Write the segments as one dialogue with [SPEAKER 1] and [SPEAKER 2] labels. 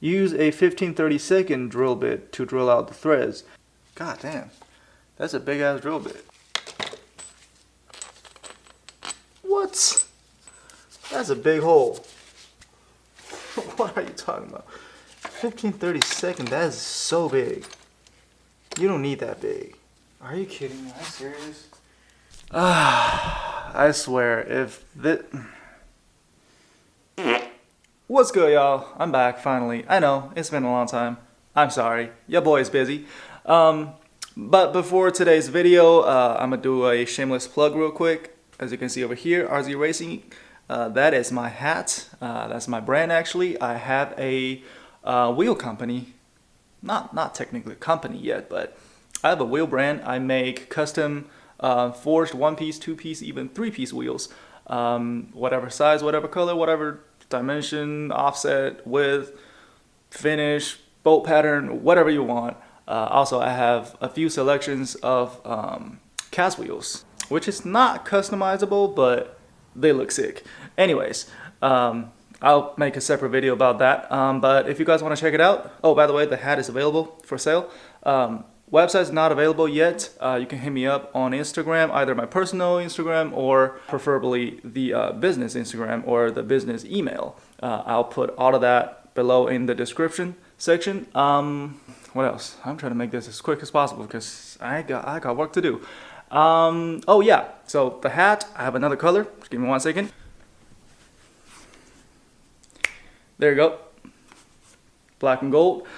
[SPEAKER 1] use a 15/32 drill bit to drill out the threads. God damn, that's a big ass drill bit. What? That's a big hole. What are you talking about? 15/32, that is so big. You don't need that big. Are you kidding me? Are you serious? I swear, if this... What's good, y'all? I'm back, finally. I know, it's been a long time. I'm sorry. Your boy is busy. But before today's video, I'm gonna do a shameless plug real quick. As you can see over here, RZ Racing. That is my hat. That's my brand, actually. I have a wheel company. Not technically a company yet, but I have a wheel brand. I make custom forged 1-piece, 2-piece, even 3-piece wheels. Whatever size, whatever color, whatever dimension, offset, width, finish, bolt pattern, whatever you want. Also, I have a few selections of cast wheels, which is not customizable, but they look sick. Anyways, I'll make a separate video about that. But if you guys want to check it out, oh, by the way, the hat is available for sale. Website's not available yet. You can hit me up on Instagram, either my personal Instagram or preferably the business Instagram or the business email. I'll put all of that below in the description section. What else? I'm trying to make this as quick as possible because I got work to do. Oh yeah, so the hat, I have another color. Just give me 1 second. There you go. Black and gold.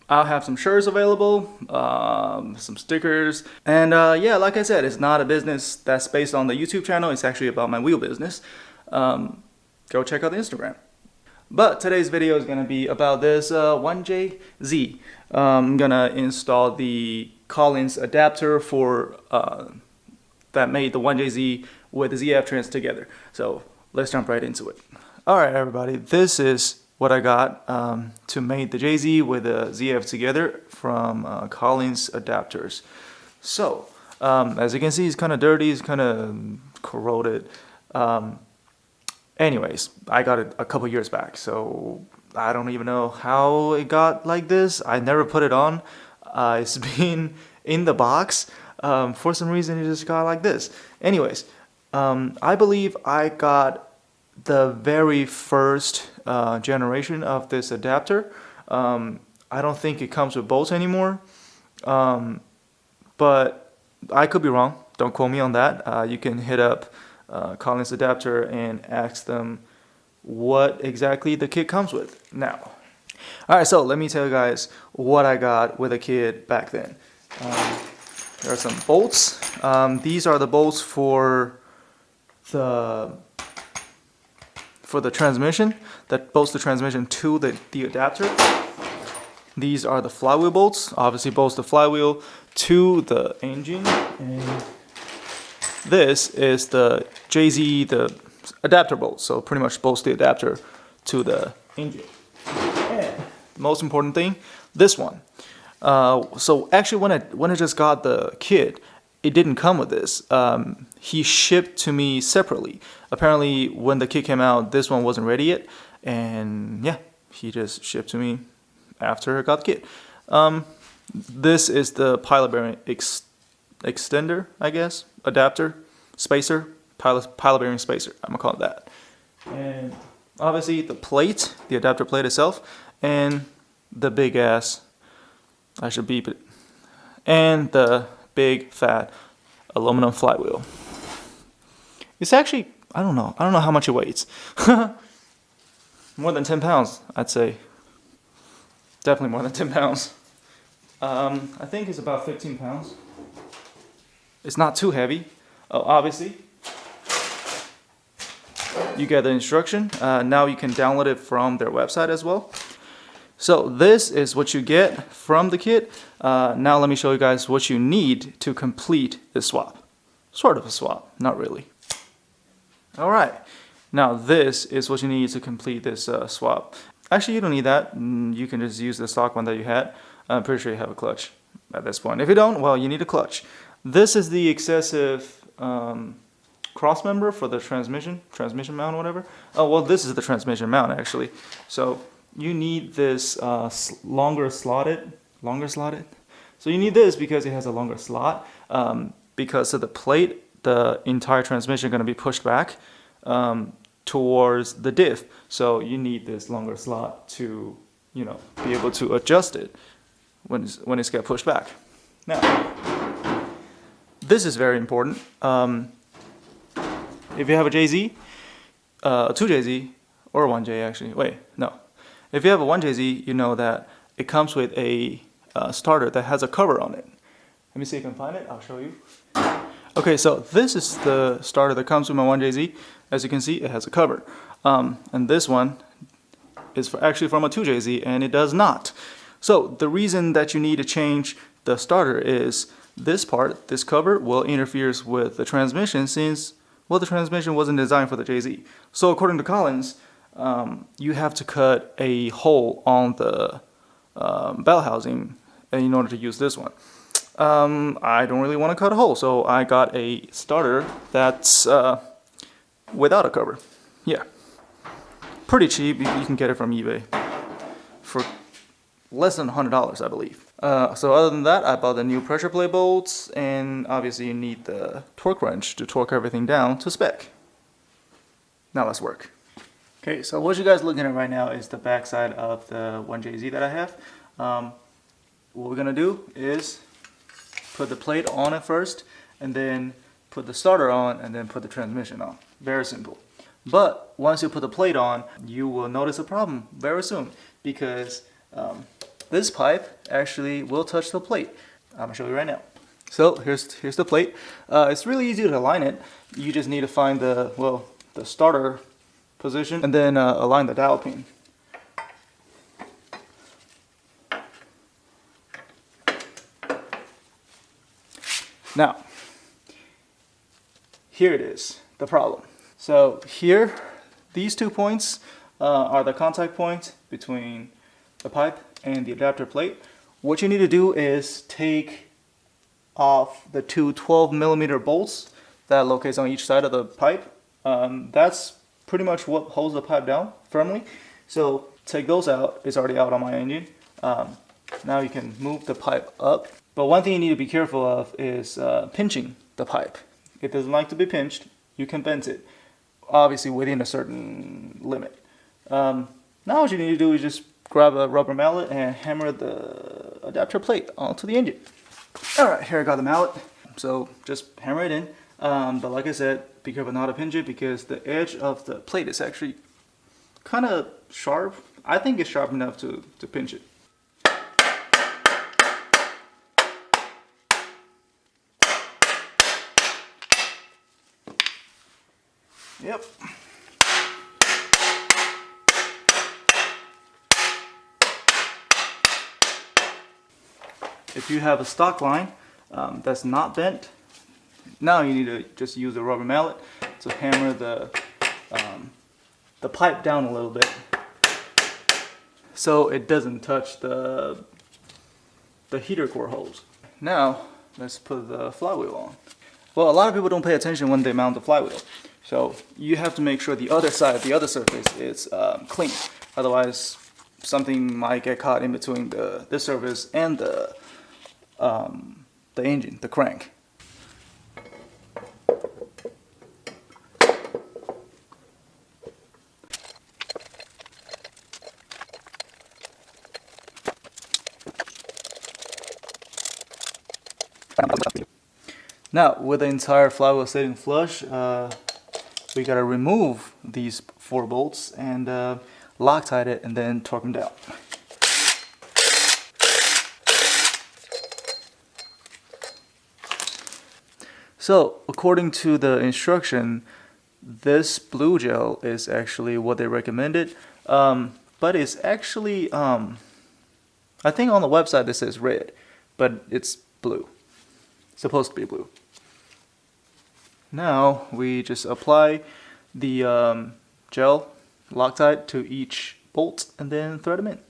[SPEAKER 1] I'll have some shirts available, some stickers, and yeah, like I said, it's not a business that's based on the YouTube channel. It's actually about my wheel business. Go check out the Instagram. But today's video is going to be about this 1JZ. I'm going to install the Collins adapter for that made the 1JZ with the ZF trans together. So let's jump right into it. All right, everybody, this is what I got to make the JZ with the ZF together from Collins adapters. So as you can see, it's kind of dirty, it's kind of corroded. Anyways, I got it a couple years back, so I don't even know how it got like this. I never put it on. It's been in the box. For some reason, it just got like this. Anyways, I believe I got the very first generation of this adapter. I don't think it comes with bolts anymore, but I could be wrong. Don't quote me on that. You can hit up Collins Adapter and ask them what exactly the kit comes with now. Alright, so let me tell you guys what I got with a kit back then. There are some bolts. These are the bolts for the transmission that bolts the transmission to the adapter. These are the flywheel bolts, obviously bolts the flywheel to the engine, and this is the JZ, the adapter bolt, so pretty much bolts the adapter to the engine. And the most important thing, this one. So actually when I just got the kit, it didn't come with this. He shipped to me separately. Apparently when the kit came out, this one wasn't ready yet, and yeah, he just shipped to me after I got the kit. This is the pilot bearing extender, I guess, adapter, spacer, pilot bearing spacer, I'm gonna call it that. And obviously the plate, the adapter plate itself, and the big ass, I should beep it, and the big fat aluminum flywheel. It's actually, I don't know how much it weighs. More than 10 pounds, I'd say. Definitely more than 10 pounds. I think it's about 15 pounds. It's not too heavy. Obviously, you get the instruction. Now you can download it from their website as well. So this is what you get from the kit. Now let me show you guys what you need to complete this swap. Sort of a swap, not really. All right, now this is what you need to complete this swap. Actually, you don't need that. You can just use the stock one that you had. I'm pretty sure you have a clutch at this point. If you don't, well, you need a clutch. This is the excessive cross member for the transmission mount or whatever. Oh, well, this is the transmission mount actually. So you need this longer slotted. So you need this because it has a longer slot. Because of the plate, the entire transmission going to be pushed back towards the diff. So you need this longer slot to, be able to adjust it when it's get pushed back. Now, this is very important. If you have a JZ, 2JZ, or 1J actually. Wait, no. If you have a 1JZ, you know that it comes with a starter that has a cover on it. Let me see if I can find it. I'll show you. Okay, so this is the starter that comes with my 1JZ. As you can see, it has a cover. And this one is actually from a 2JZ, and it does not. So the reason that you need to change the starter is this part, this cover, will interfere with the transmission since, well, the transmission wasn't designed for the JZ. So according to Collins, you have to cut a hole on the bell housing in order to use this one. I don't really want to cut a hole, so I got a starter that's without a cover. Yeah, pretty cheap. You can get it from eBay for less than $100, I believe. So other than that, I bought the new pressure plate bolts, and obviously you need the torque wrench to torque everything down to spec. Now let's work. Okay, so what you guys are looking at right now is the backside of the 1JZ that I have. What we're gonna do is put the plate on it first, and then put the starter on, and then put the transmission on. Very simple. But once you put the plate on, you will notice a problem very soon, because this pipe actually will touch the plate. I'm gonna show you right now. So here's the plate. It's really easy to align it. You just need to find the starter position, and then align the dowel pin. Now, here it is, the problem. So here, these 2 points are the contact points between the pipe and the adapter plate. What you need to do is take off the two 12mm bolts that locates on each side of the pipe. That's pretty much what holds the pipe down firmly. So take those out. It's already out on my engine. Now you can move the pipe up. But one thing you need to be careful of is pinching the pipe. It doesn't like to be pinched. You can bend it, obviously within a certain limit. Now what you need to do is just grab a rubber mallet and hammer the adapter plate onto the engine. Alright, here I got the mallet. So just hammer it in. But like I said, be careful not to pinch it because the edge of the plate is actually kind of sharp. I think it's sharp enough to pinch it. Yep. If you have a stock line that's not bent, now you need to just use a rubber mallet to hammer the pipe down a little bit so it doesn't touch the heater core holes. Now let's put the flywheel on. Well, a lot of people don't pay attention when they mount the flywheel. So you have to make sure the other side, the other surface is clean. Otherwise, something might get caught in between this surface and the engine, the crank. Now, with the entire flywheel sitting flush, we gotta remove these 4 bolts and Loctite it and then torque them down. So, according to the instruction, this blue gel is actually what they recommended, but it's actually, I think on the website this says red, but it's blue. It's supposed to be blue. Now we just apply the gel Loctite to each bolt and then thread them in.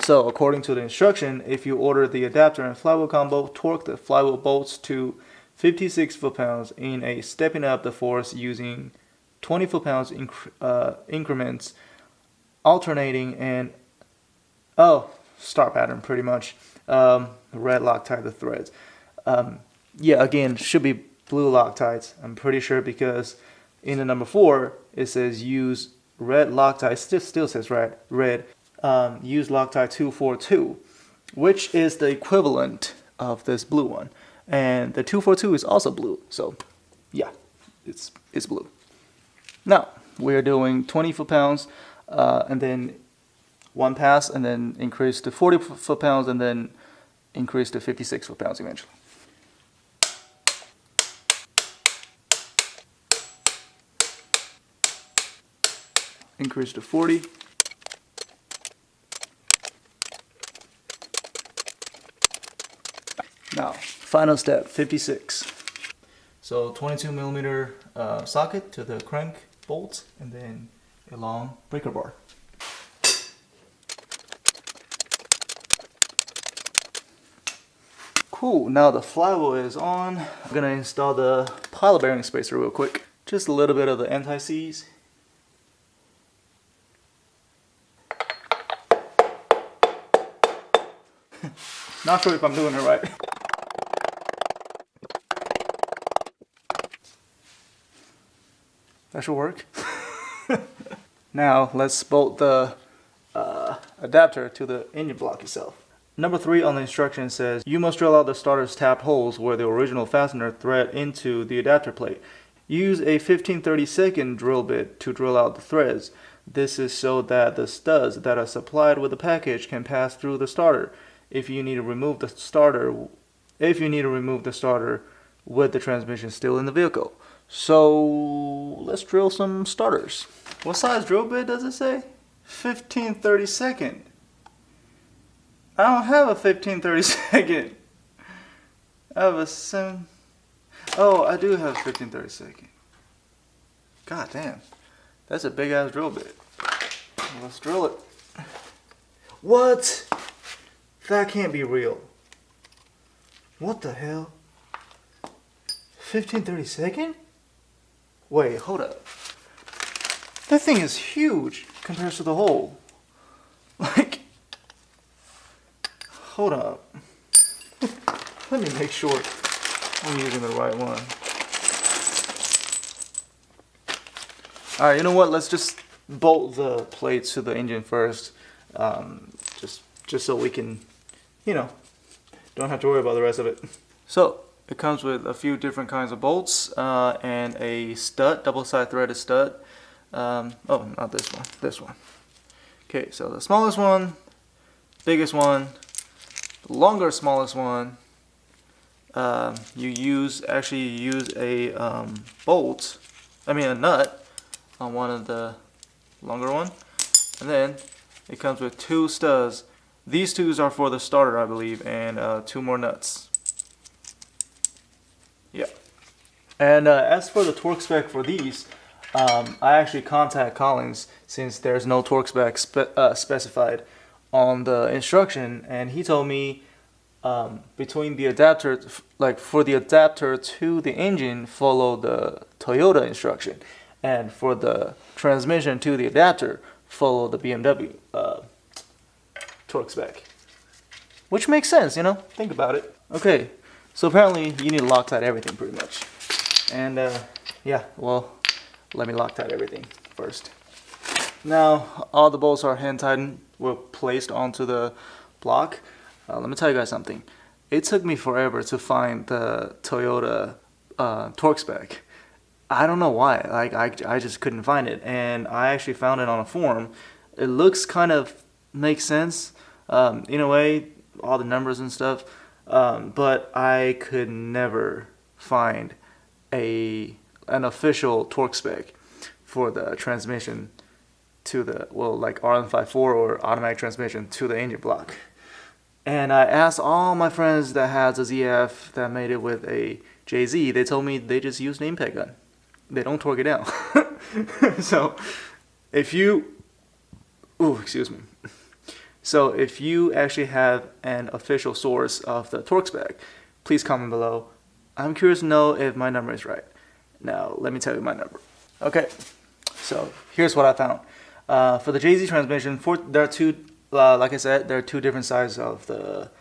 [SPEAKER 1] So according to the instruction, if you order the adapter and flywheel combo, torque the flywheel bolts to 56 foot-pounds in a stepping up the force using 20 foot-pounds increments, alternating and star pattern pretty much. Red Loctite the threads. Yeah, again, should be blue Loctites. I'm pretty sure because in the number 4 it says use red Loctite. Still says red. Use Loctite 242, which is the equivalent of this blue one, and the 242 is also blue. So, yeah, it's blue. Now we're doing 20 foot-pounds, and then one pass, and then increase to 40 foot-pounds, and then increase to 56 foot-pounds eventually. Increase to 40. Now, final step, 56. So 22 millimeter socket to the crank bolt, and then a long breaker bar. Cool, now the flywheel is on. I'm gonna install the pilot bearing spacer real quick. Just a little bit of the anti-seize. Not sure if I'm doing it right. That should work. Now let's bolt the adapter to the engine block itself. Number 3 on the instruction says, you must drill out the starter's tapped holes where the original fastener thread into the adapter plate. Use a 15/32 drill bit to drill out the threads. This is so that the studs that are supplied with the package can pass through the starter. If you need to remove the starter with the transmission still in the vehicle. So let's drill some starters. What size drill bit does it say? 15/32. I don't have a 15/32. I have a 7. Oh, I do have 15/32. God damn, that's a big ass drill bit. Let's drill it. What? That can't be real. What the hell? 15/32? Wait, hold up. That thing is huge compared to the hole. Like, hold up. Let me make sure I'm using the right one. Alright, you know what? Let's just bolt the plates to the engine first. Just so we can, don't have to worry about the rest of it. So, it comes with a few different kinds of bolts and a stud, double-sided threaded stud. Oh, not this one, this one. Okay, so the smallest one, biggest one, the longer smallest one. You use a a nut on one of the longer one, and then it comes with 2 studs. These 2 are for the starter, I believe, and 2 more nuts. Yeah. And as for the torque spec for these, I actually contact Collins since there's no torque spec specified on the instruction, and he told me between the adapter, for the adapter to the engine, follow the Toyota instruction, and for the transmission to the adapter, follow the BMW torque spec. Which makes sense, think about it. Okay, so apparently you need to Loctite everything pretty much. And yeah, well, let me Loctite everything first. Now, all the bolts are hand tightened, were placed onto the block. Let me tell you guys something. It took me forever to find the Toyota torque spec. I don't know why, I just couldn't find it, and I actually found it on a forum. It looks kind of makes sense, in a way, all the numbers and stuff, but I could never find an official torque spec for the transmission to the, RN54 or automatic transmission to the engine block. And I asked all my friends that has a ZF that made it with a JZ, they told me they just use an impact gun. They don't torque it down. So, So if you actually have an official source of the torque spec, please comment below. I'm curious to know if my number is right. Now, let me tell you my number. Okay, so here's what I found. For the JZ transmission, there are two, like I said, there are two different sizes of the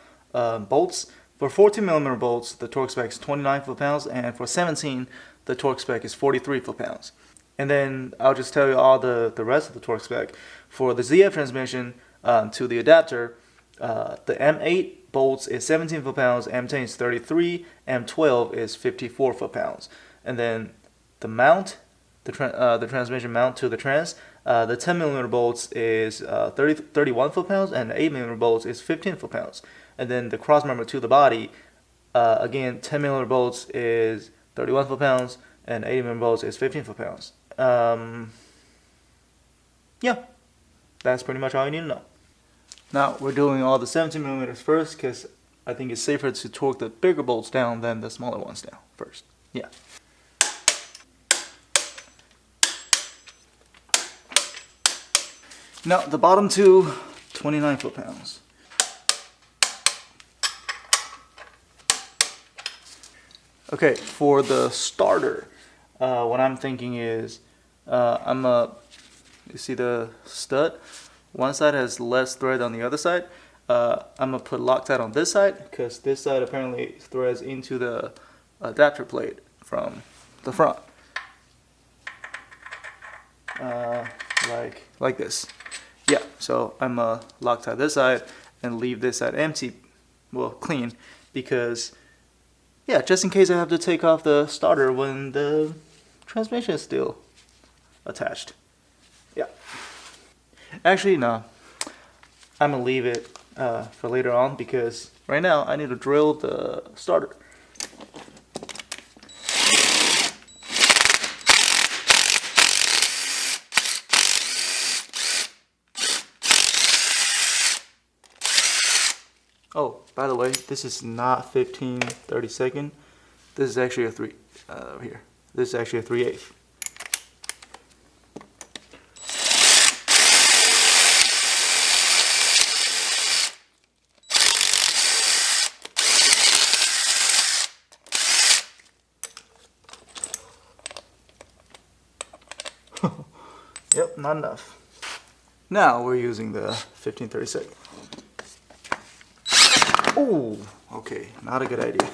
[SPEAKER 1] bolts. For 14mm bolts, the torque spec is 29 foot-pounds, and for 17, the torque spec is 43 foot-pounds. And then I'll just tell you all the rest of the torque spec. For the ZF transmission to the adapter, the M8 bolts is 17 foot-pounds, M10 is 33, M12 is 54 foot-pounds. And then the mount, the transmission mount to the trans, the 10mm bolts is 31 foot-pounds, and the 8mm bolts is 15 foot-pounds. And then the cross member to the body, again, 10mm bolts is 31 foot-pounds, and 80mm bolts is 15 foot-pounds. Yeah, that's pretty much all you need to know. Now we're doing all the 17mm first because I think it's safer to torque the bigger bolts down than the smaller ones down first. Yeah. Now the bottom two, 29 foot-pounds. Okay, for the starter, what I'm thinking is, you see the stud? One side has less thread on the other side. I'm gonna put Loctite on this side because this side apparently threads into the adapter plate from the front, like this. Yeah, so I'm gonna Loctite this side and leave this side empty, well, clean, because yeah, just in case I have to take off the starter when the transmission is still attached. Yeah. Actually, no. I'm gonna leave it for later on because right now I need to drill the starter. Oh, by the way, this is not 15/32. This is actually a 3 here. This is actually a 3/8. Yep, not enough. Now we're using the 15/32. Oh, okay, not a good idea.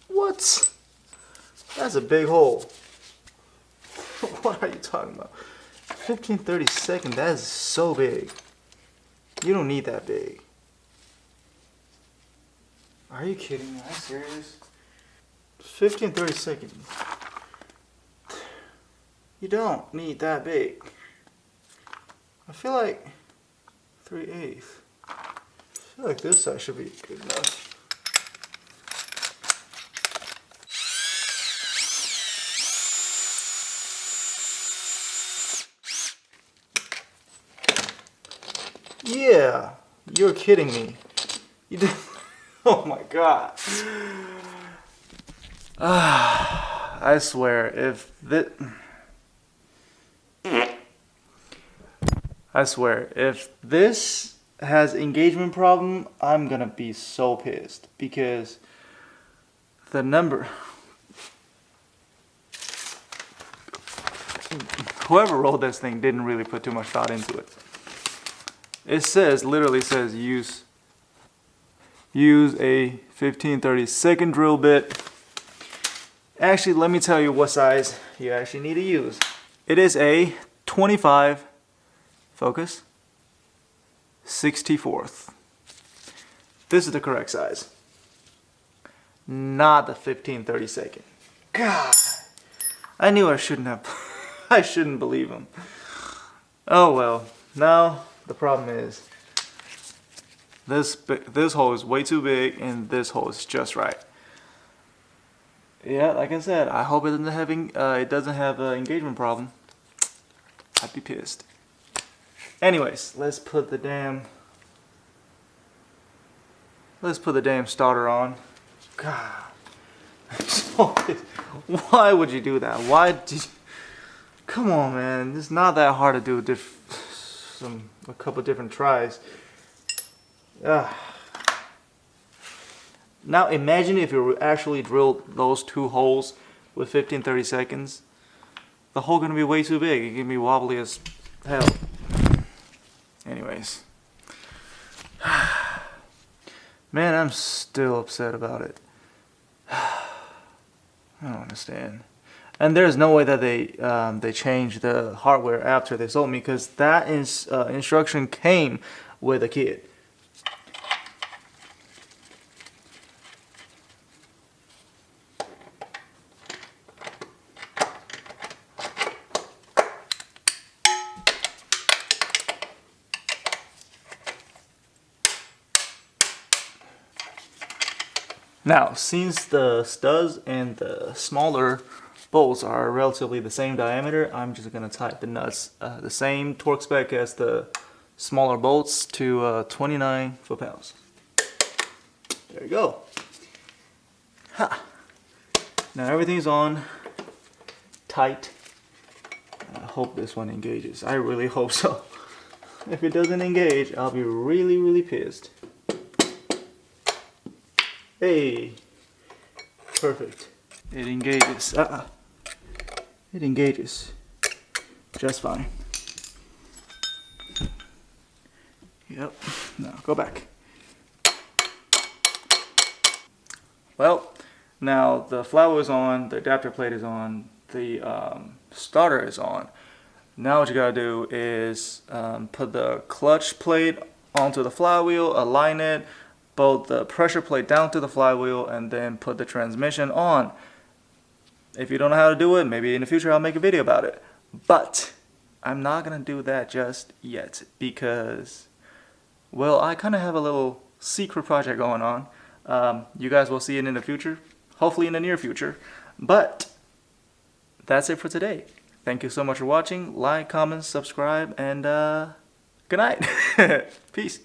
[SPEAKER 1] What? That's a big hole. What are you talking about? 15/32, that is so big. You don't need that big. Are you kidding me? Are you serious? 15/32. You don't need that big. I feel like 3/8. I feel like this side should be good enough. Yeah, you're kidding me. You did. Oh my god. I swear, if this. I swear, if this has engagement problem, I'm gonna be so pissed because the number. Whoever wrote this thing didn't really put too much thought into it. It says, literally says, use a 15/32 drill bit. Actually, let me tell you what size you actually need to use. It is a 25. Focus. 64th. This is the correct size. Not the 15/32. God. I knew I shouldn't have. I shouldn't believe him. Oh well. Now the problem is this hole is way too big and this hole is just right. Yeah, like I said, I hope it doesn't have an engagement problem. I'd be pissed. Anyways, let's put the damn starter on. God. install this. Why would you do that? Why did you... Come on, man. It's not that hard to do a couple different tries. Now imagine if you actually drilled those 2 holes with 15-30 seconds. The hole gonna be way too big. It's gonna be wobbly as hell. Anyways. Man, I'm still upset about it. I don't understand. And there's no way that they changed the hardware after they sold me, because that instruction came with a kit. Now, since the studs and the smaller bolts are relatively the same diameter, I'm just going to tighten the nuts the same torque spec as the smaller bolts to 29 foot-pounds. There you go. Ha. Now everything's on tight. I hope this one engages. I really hope so. If it doesn't engage, I'll be really, really pissed. Hey, perfect. It engages. It engages just fine. Yep. Now go back. Well, now the flywheel is on, the adapter plate is on, the starter is on. Now what you gotta do is put the clutch plate onto the flywheel, align it, bolt the pressure plate down to the flywheel, and then put the transmission on. If you don't know how to do it, maybe in the future I'll make a video about it. But I'm not gonna do that just yet because, well, I kind of have a little secret project going on. You guys will see it in the future, hopefully in the near future. But that's it for today. Thank you so much for watching. Like, comment, subscribe, and good night. Peace.